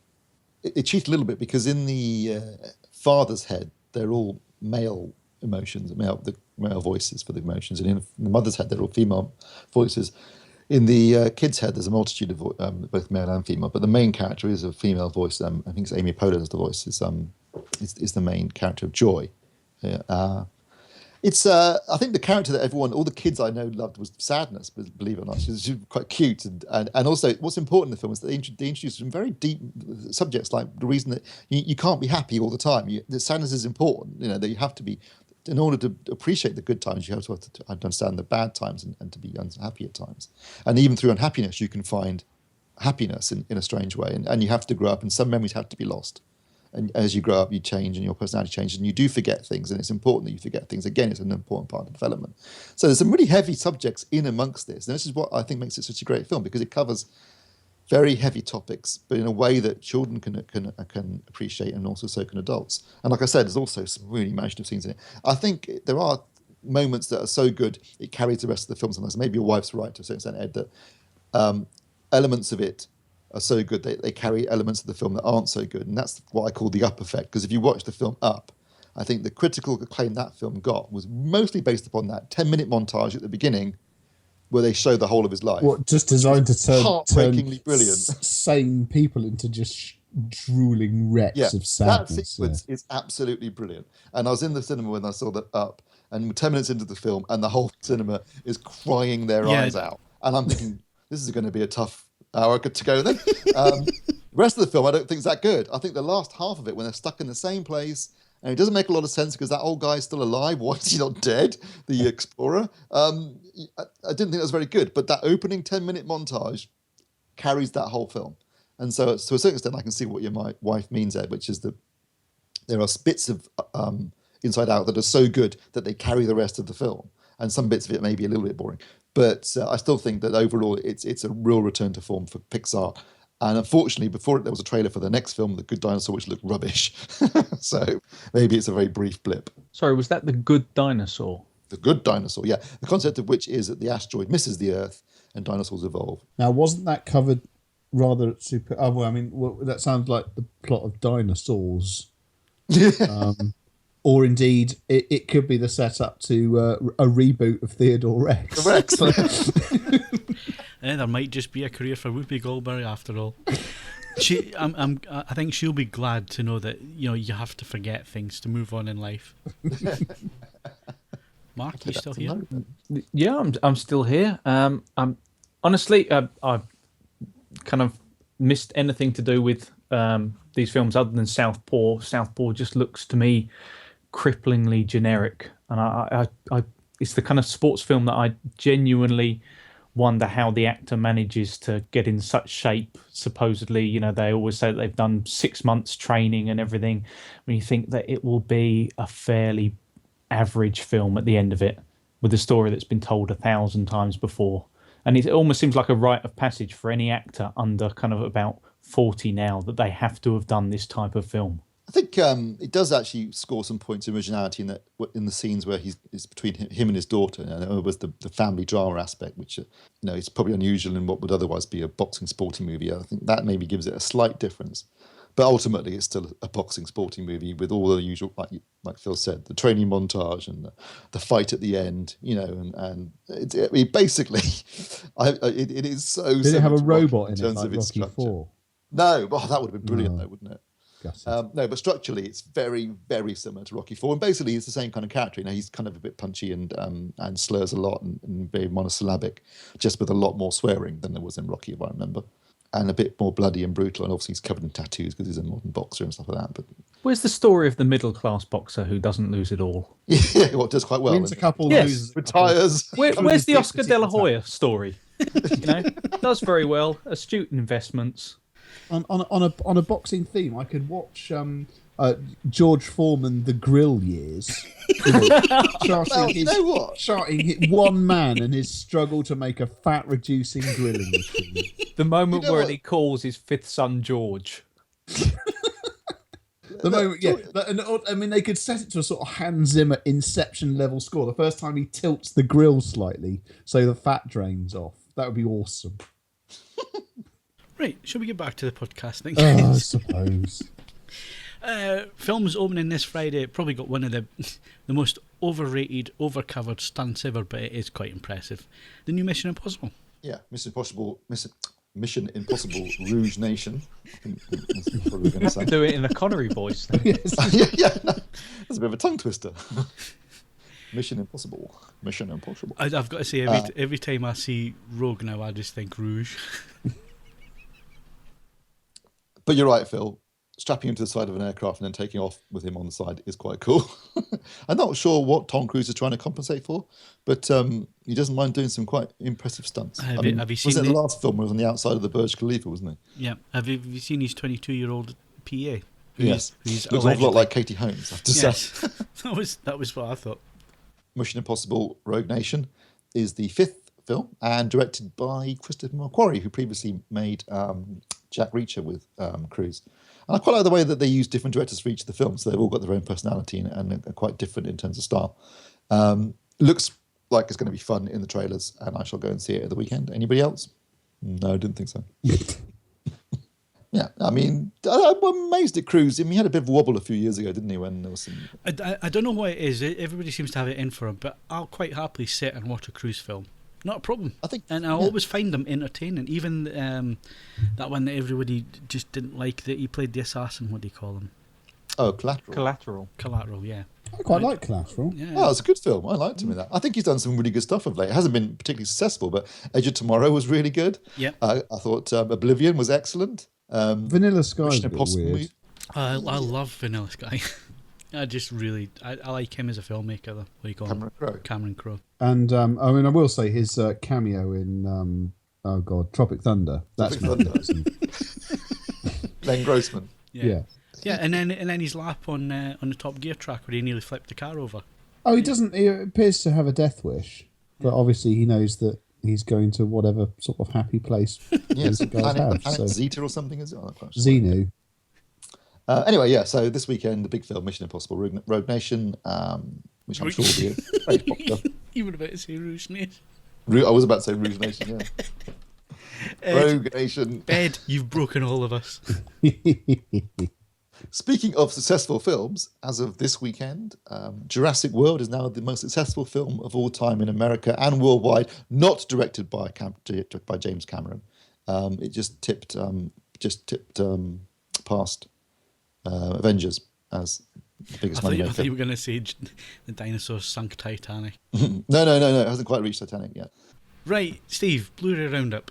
it cheats a little bit because in the father's head, they're all male emotions, the male voices for the emotions. And in the mother's head, they're all female voices. In the kid's head, there's a multitude of both male and female. But the main character is a female voice. I think it's Amy Poehler as the voice. Is the main character of Joy. It's I think the character that all the kids I know loved was Sadness, believe it or not. She's quite cute, and also what's important in the film is that they introduced some very deep subjects, like the reason that you can't be happy all the time. The sadness is important, that you have to be in order to appreciate the good times, you have to understand the bad times and to be unhappy at times. And even through unhappiness, you can find happiness in a strange way. And you have to grow up, and some memories have to be lost. And as you grow up, you change, and your personality changes, and you do forget things, and it's important that you forget things. Again, it's an important part of development. So there's some really heavy subjects in amongst this. And this is what I think makes it such a great film, because it covers very heavy topics, but in a way that children can appreciate, and also so can adults. And like I said, there's also some really imaginative scenes in it. I think there are moments that are so good, it carries the rest of the film sometimes. Maybe your wife's right to a certain extent, Ed, that elements of it are so good they carry elements of the film that aren't so good. And that's what I call the Up effect. Because if you watch the film Up, I think the critical acclaim that film got was mostly based upon that 10-minute montage at the beginning where they show the whole of his life. What, just designed to turn heartbreakingly brilliant sane people into just drooling wrecks of sadness. That sequence is absolutely brilliant. And I was in the cinema when I saw that Up, and 10 minutes into the film, and the whole cinema is crying their eyes out. And I'm thinking, this is going to be a tough hour to go then. The rest of the film I don't think is that good. I think the last half of it, when they're stuck in the same place, and it doesn't make a lot of sense because that old guy's still alive. Why is he not dead? The explorer. I didn't think that was very good. But that opening 10-minute montage carries that whole film. And so to a certain extent, I can see what your wife means there, which is that there are bits of Inside Out that are so good that they carry the rest of the film. And some bits of it may be a little bit boring. But I still think that overall it's a real return to form for Pixar. And unfortunately, before it, there was a trailer for the next film, The Good Dinosaur, which looked rubbish. So maybe it's a very brief blip. Sorry, was that The Good Dinosaur? The Good Dinosaur, yeah. The concept of which is that the asteroid misses the Earth and dinosaurs evolve. Now, wasn't that covered rather super... Oh, well, I mean, that sounds like the plot of Dinosaurs. Or indeed, it could be the setup to a reboot of Theodore Rex. There might just be a career for Whoopi Goldberg after all. I think she'll be glad to know that you have to forget things to move on in life. Mark, you still here? Yeah, I'm still here. I'm honestly, I've kind of missed anything to do with these films other than Southpaw. Southpaw just looks to me cripplingly generic, and I it's the kind of sports film that I genuinely wonder how the actor manages to get in such shape. Supposedly, they always say that they've done 6 months training and everything. When you think that it will be a fairly average film at the end of it, with a story that's been told 1,000 times before, and it almost seems like a rite of passage for any actor under kind of about 40 now that they have to have done this type of film. I think it does actually score some points of originality in the scenes where it's between him and his daughter. And it was the family drama aspect, which is probably unusual in what would otherwise be a boxing sporting movie. I think that maybe gives it a slight difference, but ultimately it's still a boxing sporting movie with all the usual, like Phil said, the training montage and the fight at the end. Basically, it is so. Did it have a robot in terms it, of like its Rocky structure? IV? No, that would have been brilliant, though, wouldn't it? No, but structurally, it's very, very similar to Rocky IV. And basically, it's the same kind of character. He's kind of a bit punchy and slurs a lot and very monosyllabic, just with a lot more swearing than there was in Rocky, if I remember. And a bit more bloody and brutal. And obviously, he's covered in tattoos because he's a modern boxer and stuff like that. But where's the story of the middle-class boxer who doesn't lose it all? Yeah, well, does quite well. Wins a couple, yes. loses retires. Where's the Oscar De La Hoya story? Does very well, astute investments. On a boxing theme, I could watch George Foreman, The Grill Years, charting one man and his struggle to make a fat-reducing grilling machine. The moment where he calls his fifth son George. The moment, yeah. I mean, they could set it to a sort of Hans Zimmer Inception level score. The first time he tilts the grill slightly so the fat drains off. That would be awesome. Right, shall we get back to the podcast thing? I suppose. Films opening this Friday probably got one of the most overrated, overcovered stunts ever, but it is quite impressive. The new Mission Impossible. Yeah, Mission Impossible Rouge Nation. That's probably going to say. Do it in a Connery voice. Yes. No, that's a bit of a tongue twister. Mission Impossible. I've got to say, every time I see Rogue now, I just think Rouge. But you're right, Phil. strapping him to the side of an aircraft and then taking off with him on the side is quite cool. I'm not sure what Tom Cruise is trying to compensate for, but he doesn't mind doing some quite impressive stunts. Have you was seen it the last film where he was on the outside of the Burj Khalifa, wasn't he? Yeah. Have you seen his 22-year-old PA? Yes. Who's Looks an awful lot like Katie Holmes, I have to say. Yes. that was what I thought. Mission Impossible Rogue Nation is the 5th film and directed by Christopher McQuarrie, who previously made Jack Reacher with Cruise. And I quite like the way that they use different directors for each of the films. So they've all got their own personality and are quite different in terms of style. Looks like it's going to be fun in the trailers, and I shall go and see it at the weekend. Anybody else? No, I didn't think so. Yeah, I mean, I'm amazed at Cruise. I mean, he had a bit of a wobble a few years ago, didn't he? When there was some... I don't know what it is. Everybody seems to have it in for him, but I'll quite happily sit and watch a Cruise film. Not a problem. I think, and I always find them entertaining. Even that one that everybody just didn't like, that he played the assassin. What do you call him? Oh, Collateral. Collateral, yeah. I quite like Collateral. Yeah. Oh, it's a good film. I liked him in that. I think he's done some really good stuff of late. It hasn't been particularly successful, but Edge of Tomorrow was really good. Yeah. I thought Oblivion was excellent. Vanilla Sky is a bit weird. I love Vanilla Sky. I just really... I like him as a filmmaker, though. What do you call him? Cameron Crowe. And, I mean, I will say his cameo in, Tropic Thunder. That's amazing. Len Grossman. Yeah. Yeah, and then his lap on the Top Gear track where he nearly flipped the car over. Oh, he doesn't... He appears to have a death wish. But obviously he knows that he's going to whatever sort of happy place yes, planet Zeta or something, is it? Xenu. Anyway, yeah, so this weekend, the big film, Mission Impossible Rogue Nation, which I'm sure will be very popular. You were about to say Rouge Nation. I was about to say Rouge Nation, yeah. Rogue Nation. Ed, you've broken all of us. Speaking of successful films, as of this weekend, Jurassic World is now the most successful film of all time in America and worldwide, not directed by James Cameron. It just tipped past Avengers as the biggest money maker. I thought you were going to say the dinosaurs sunk Titanic. No, it hasn't quite reached Titanic yet. Right, Steve, Blu-ray Roundup.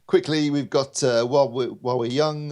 Quickly, we've got While We're Young,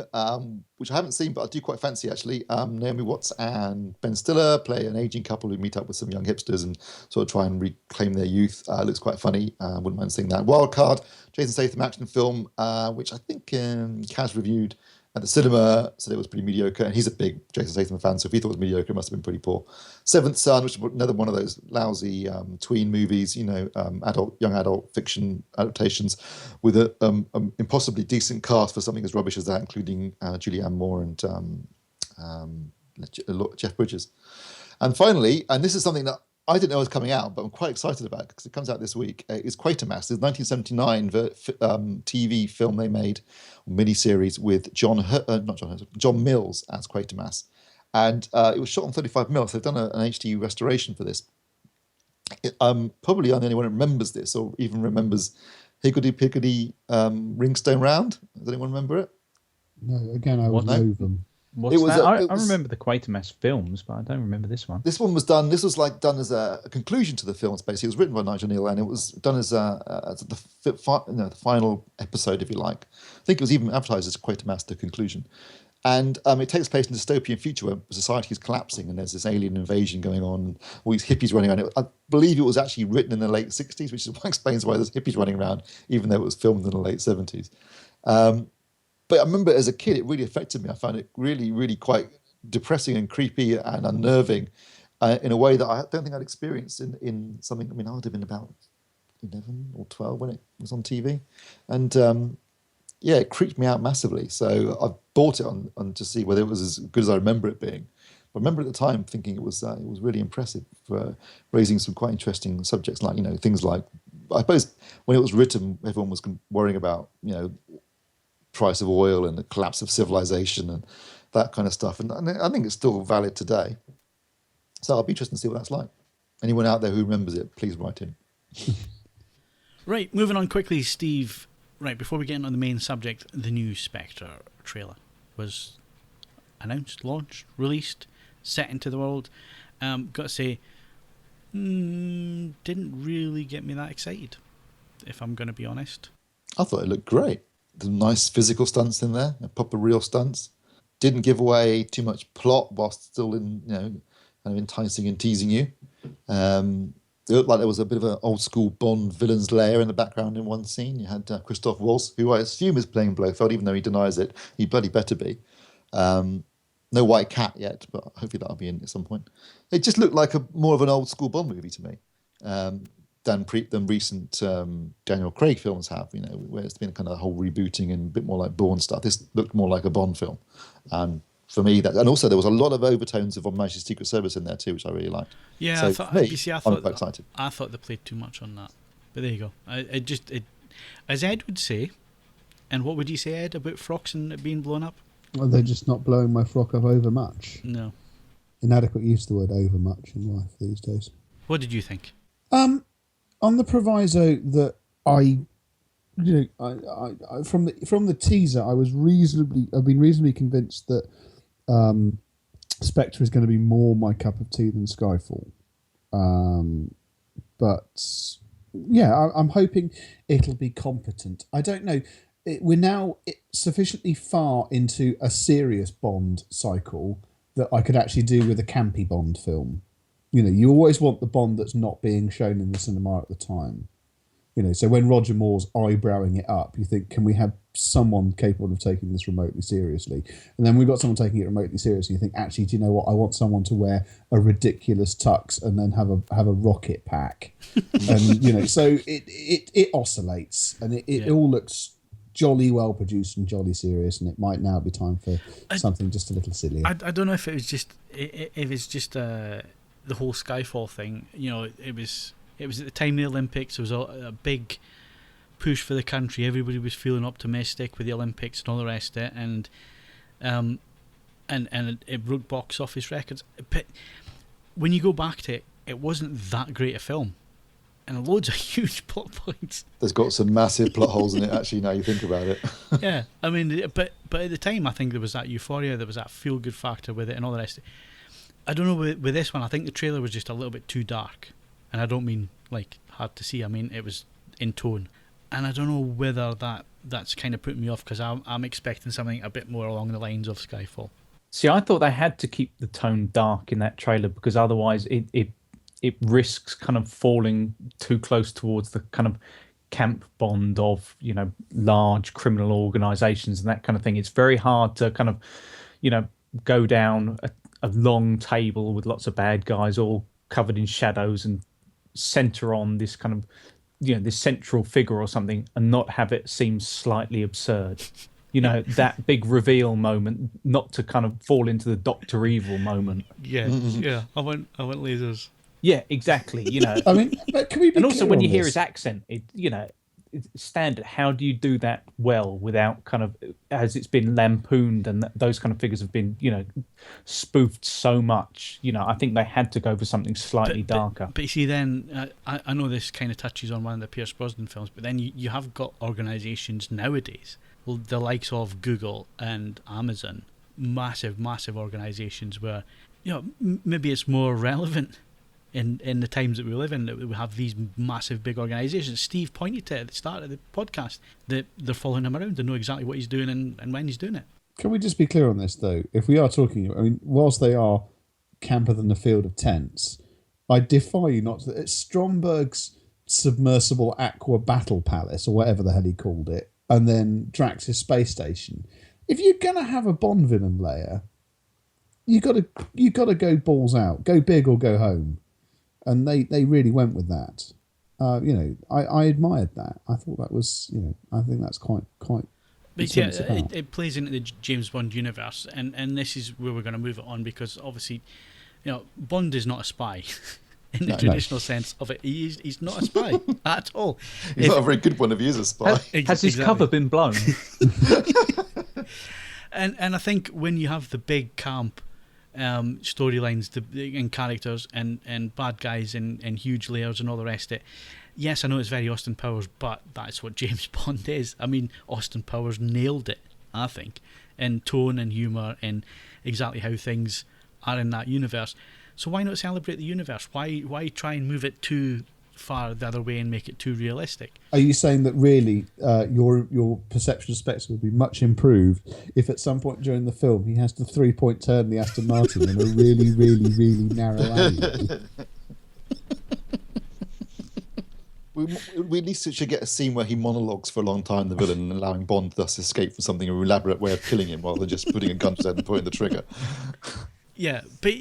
which I haven't seen, but I do quite fancy, actually. Naomi Watts and Ben Stiller play an aging couple who meet up with some young hipsters and sort of try and reclaim their youth. Looks quite funny. Wouldn't mind seeing that. Wildcard, Jason Statham action film, which I think Kaz reviewed at the cinema, said it was pretty mediocre, and he's a big Jason Statham fan, so if he thought it was mediocre, it must have been pretty poor. Seventh Son, which is another one of those lousy tween movies, young adult fiction adaptations with an impossibly decent cast for something as rubbish as that, including Julianne Moore and Jeff Bridges. And finally, and this is something that I didn't know was coming out, but I'm quite excited about because it comes out this week, is Quatermass. It's 1979 TV film they made, miniseries with John Mills as Quatermass. And it was shot on 35mm, so they've done an HD restoration for this. Probably I'm the only one who remembers this or even remembers Higgledy Piggledy Ringstone Round. Does anyone remember it? No, again, I would know them. What's that? I remember the Quatermass films, but I don't remember this one. This one was done. This was done as a conclusion to the film. Basically, it was written by Nigel Neal, and it was done as the final episode, if you like. I think it was even advertised as Quatermass: The Conclusion, and it takes place in a dystopian future where society is collapsing, and there's this alien invasion going on, and all these hippies running around. I believe it was actually written in the late '60s, which explains why there's hippies running around, even though it was filmed in the late '70s. But I remember as a kid, it really affected me. I found it really, really quite depressing and creepy and unnerving in a way that I don't think I'd experienced in something. I mean, I would have been about 11 or 12 when it was on TV. And it creeped me out massively. So I bought it on to see whether it was as good as I remember it being. But I remember at the time thinking it was really impressive for raising some quite interesting subjects, like, things like, I suppose when it was written, everyone was worrying about, price of oil and the collapse of civilization and that kind of stuff. And I think it's still valid today. So I'll be interested to see what that's like. Anyone out there who remembers it, please write in. Right, moving on quickly, Steve. Right, before we get on the main subject, the new SPECTRE trailer was announced, launched, released, set into the world. Got to say, didn't really get me that excited, if I'm going to be honest. I thought it looked great. There's nice physical stunts in there, proper real stunts. didn't give away too much plot whilst still in, kind of enticing and teasing you. It looked like there was a bit of an old school Bond villain's lair in the background in one scene. You had Christoph Waltz, who I assume is playing Blofeld, even though he denies it. He bloody better be. No white cat yet, but hopefully that'll be in at some point. It just looked like more of an old school Bond movie to me than recent Daniel Craig films have. Where it's been kind of a whole rebooting and a bit more like Bourne stuff. This looked more like a Bond film, and for me, and also there was a lot of overtones of Her Majesty's Secret Service in there too, which I really liked. Yeah, so I'm quite excited. I thought they played too much on that, but there you go. As Ed would say, and what would you say, Ed, about frocks and it being blown up? Well, they're just not blowing my frock up over much. No. Inadequate use of the word over much in life these days. What did you think? On the proviso that I from the teaser, I've been reasonably convinced that Spectre is going to be more my cup of tea than Skyfall. But yeah, I'm hoping it'll be competent. I don't know. We're now sufficiently far into a serious Bond cycle that I could actually do with a campy Bond film. You always want the Bond that's not being shown in the cinema at the time. So when Roger Moore's eyebrowing it up, you think, can we have someone capable of taking this remotely seriously? And then we've got someone taking it remotely seriously. You think, actually, do you know what? I want someone to wear a ridiculous tux and then have a rocket pack. And so it oscillates, and it all looks jolly well produced and jolly serious, and it might now be time for something just a little sillier. I don't know if it was just the whole Skyfall thing. It was at the time of the Olympics. There was a big push for the country. Everybody was feeling optimistic with the Olympics and all the rest of it, and it broke box office records. But when you go back to it, it wasn't that great a film, and loads of huge plot points. There's got some massive plot holes in it, actually, now you think about it. Yeah, I mean, but at the time, I think there was that euphoria, there was that feel-good factor with it and all the rest of it. I don't know, with this one, I think the trailer was just a little bit too dark. And I don't mean like hard to see. I mean it was in tone, and I don't know whether that's kind of putting me off because I'm expecting something a bit more along the lines of Skyfall. See, I thought they had to keep the tone dark in that trailer because otherwise it risks kind of falling too close towards the kind of camp Bond of large criminal organisations and that kind of thing. It's very hard to kind of go down a long table with lots of bad guys all covered in shadows and center on this kind of this central figure or something and not have it seem slightly absurd. That big reveal moment, not to kind of fall into the Dr. Evil moment. Yeah. I want lasers. Yeah, exactly. I mean, but can we be and also when you hear this? his accent, it's standard. How do you do that well without kind of, as it's been lampooned and those kind of figures have been, spoofed so much. I think they had to go for something slightly darker. But you see, then I know this kind of touches on one of the Pierce Brosnan films, but then you have got organisations nowadays, the likes of Google and Amazon, massive organisations where maybe it's more relevant. In the times that we live in, that we have these massive big organisations. Steve pointed to it at the start of the podcast that they're following him around and know exactly what he's doing and when he's doing it. Can we just be clear on this, though? If we are talking, whilst they are camper than a field of tents, I defy you not to. It's Stromberg's submersible aqua battle palace, or whatever the hell he called it, and then Drax's space station. If you're going to have a Bond villain layer, you got to go balls out, go big or go home. And they really went with that. I admired that. I thought that was, I think that's quite. But yeah, it plays into the James Bond universe, and this is where we're going to move it on because obviously, Bond is not a spy in the traditional sense of it. He's not a spy at all. He's not a very good one if he is a spy. Has his cover been blown? And I think when you have the big camp storylines and characters and bad guys and huge layers and all the rest of it, yes, I know it's very Austin Powers, but that's what James Bond is. I mean, Austin Powers nailed it, I think, in tone and humour and exactly how things are in that universe. So why not celebrate the universe? Why try and move it too far the other way and make it too realistic. Are you saying that really your perception of Spectre would be much improved if at some point during the film he has to 3-point turn the Aston Martin in a really, really, really narrow alley? We at least should get a scene where he monologues for a long time, the villain, and allowing Bond thus escape from something, an elaborate way of killing him rather than just putting a gun to his head and pulling the trigger. Yeah, but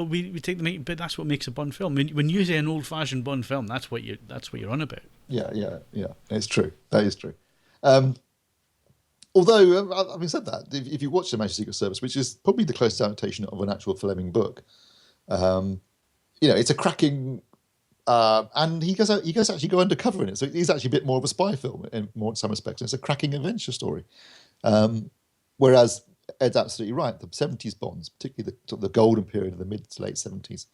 we take but that's what makes a Bond film. When you say an old-fashioned Bond film, that's what you're on about. Yeah, it's true. That is true. Although, having said that, if you watch The Majesty's Secret Service, which is probably the closest adaptation of an actual Fleming book, it's a cracking. And he goes actually go undercover in it, so he's actually a bit more of a spy film in some respects. It's a cracking adventure story, whereas Ed's absolutely right. The 70s Bonds, particularly the golden period of the mid to late 70s,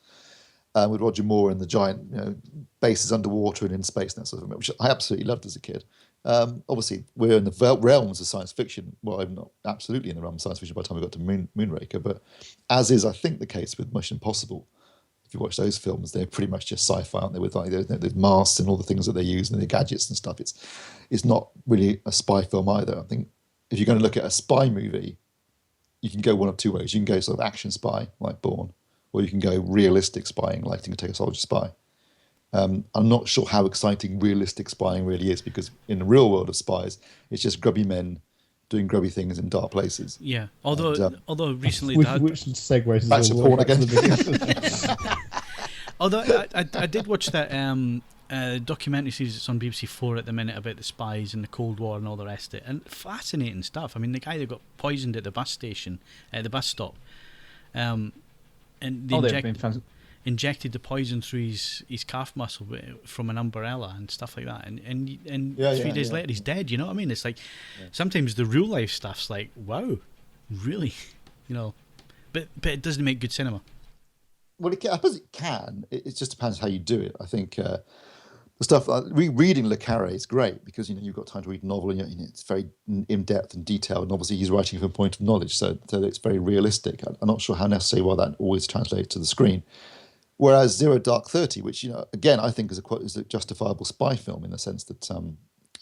with Roger Moore and the giant bases underwater and in space and that sort of thing, which I absolutely loved as a kid. Obviously, we're in the realms of science fiction. Well, I'm not absolutely in the realm of science fiction by the time we got to Moonraker, but as is, I think, the case with Mission Impossible. If you watch those films, they're pretty much just sci-fi, aren't they? With like the masks and all the things that they use and the gadgets and stuff. It's not really a spy film either. I think if you're going to look at a spy movie, you can go one of two ways. You can go sort of action spy like Bourne, or you can go realistic spying like Take a Soldier Spy. I'm not sure how exciting realistic spying really is, because in the real world of spies, it's just grubby men doing grubby things in dark places. Yeah, although recently which segues back to porn again. Although I did watch that documentary series that's on BBC 4 at the minute about the spies and the Cold War and all the rest of it, and fascinating stuff. I mean, the guy that got poisoned at the bus station, at the bus stop, and they injected the poison through his calf muscle from an umbrella and stuff like that, and 3 days later he's dead. You know what I mean? It's like sometimes the real life stuff's like, wow, really, but it doesn't make good cinema. Well, I suppose it can. It just depends how you do it. I think the stuff like reading Le Carre is great because you've got time to read a novel and it's very in depth and detailed, and obviously he's writing from a point of knowledge, so it's very realistic. I'm not sure how necessary that always translates to the screen. Whereas Zero Dark 30, which again I think is a justifiable spy film in the sense that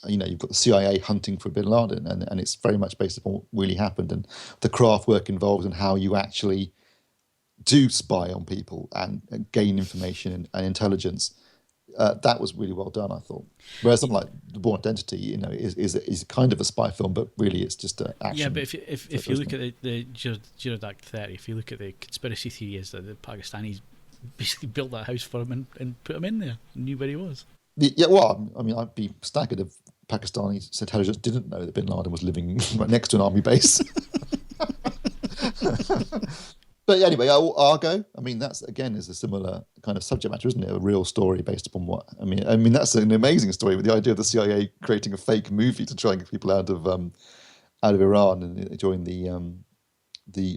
you've got the CIA hunting for Bin Laden, and it's very much based upon what really happened and the craft work involved and how you actually do spy on people and gain information and intelligence. That was really well done, I thought. Whereas something like The Bourne Identity, is kind of a spy film, but really it's just an action. Yeah, but if you look at the Zero Dark 30, if you look at the conspiracy theory, is that the Pakistanis basically built that house for him and put him in there, and knew where he was. Yeah, well, I mean, I'd be staggered if Pakistani intelligence didn't know that Bin Laden was living right next to an army base. But anyway, Argo, I mean, that's, again, is a similar kind of subject matter, isn't it? A real story based upon what... I mean, that's an amazing story with the idea of the CIA creating a fake movie to try and get people out of Iran and during the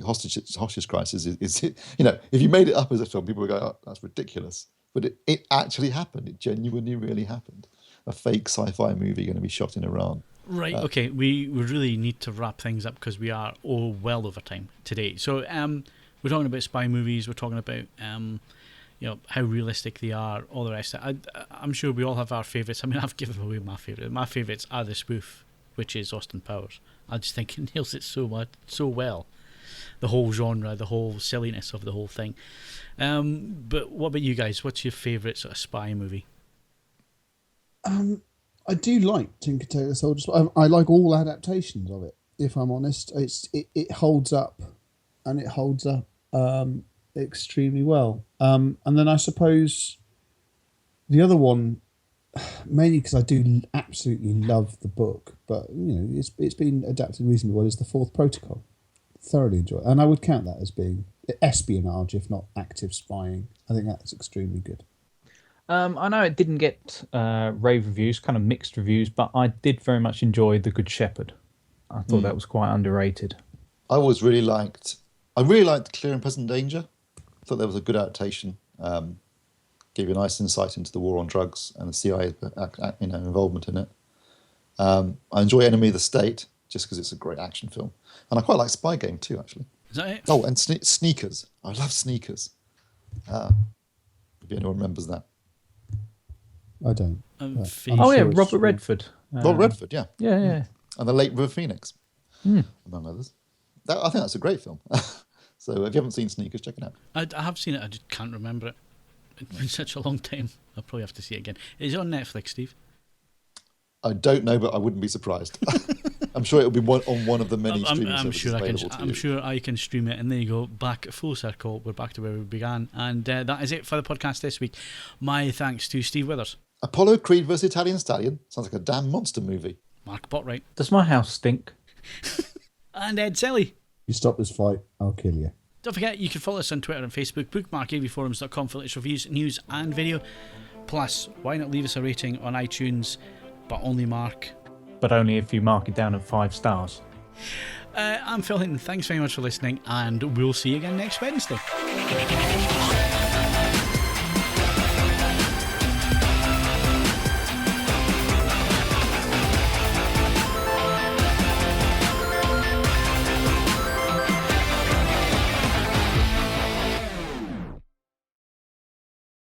hostage crisis. If you made it up as a film, people would go, oh, that's ridiculous. But it actually happened. It genuinely really happened. A fake sci-fi movie going to be shot in Iran. Right, okay. We really need to wrap things up because we are well over time today. So... we're talking about spy movies. We're talking about how realistic they are, all the rest of it. I'm sure we all have our favourites. I mean, I've given away my favourite. My favourites are the spoof, which is Austin Powers. I just think it nails it so well. The whole genre, the whole silliness of the whole thing. But what about you guys? What's your favourite sort of spy movie? I do like Tinker Tailor Soldier Spy. I like all adaptations of it, if I'm honest. It holds up, and it holds up extremely well. And then I suppose the other one, mainly because I do absolutely love the book, but it's been adapted reasonably well, is The Fourth Protocol. Thoroughly enjoy it, and I would count that as being espionage, if not active spying. I think that's extremely good. I know it didn't get rave reviews, kind of mixed reviews, but I did very much enjoy The Good Shepherd. I thought that was quite underrated. I really liked Clear and Present Danger. I thought that was a good adaptation. Gave you a nice insight into the war on drugs and the CIA involvement in it. I enjoy Enemy of the State just because it's a great action film. And I quite like Spy Game too, actually. Is that it? Oh, and Sneakers. I love Sneakers. If anyone remembers that. I don't. I'm Oh yeah, sure it's Robert true. Redford. Rob Redford, yeah. Yeah. And The Late River Phoenix, among others. I think that's a great film. So if you haven't seen Sneakers, check it out. I have seen it, I just can't remember it. It's been such a long time. I'll probably have to see it again. Is it on Netflix, Steve? I don't know, but I wouldn't be surprised. I'm sure it'll be on one of the many streaming services available to you. I'm sure I can stream it, and there you go, back full circle. We're back to where we began, and that is it for the podcast this week. My thanks to Steve Withers, Apollo Creed vs. Italian Stallion. Sounds like a damn monster movie. Mark Botwright, Does my house stink? and Ed Selley. You stop this fight, I'll kill you. Don't forget, you can follow us on Twitter and Facebook. Bookmark AVForums.com for latest reviews, news, and video. Plus, why not leave us a rating on iTunes? But only Mark. But only if you mark it down at 5 stars. I'm Phil Hinton. Thanks very much for listening, and we'll see you again next Wednesday.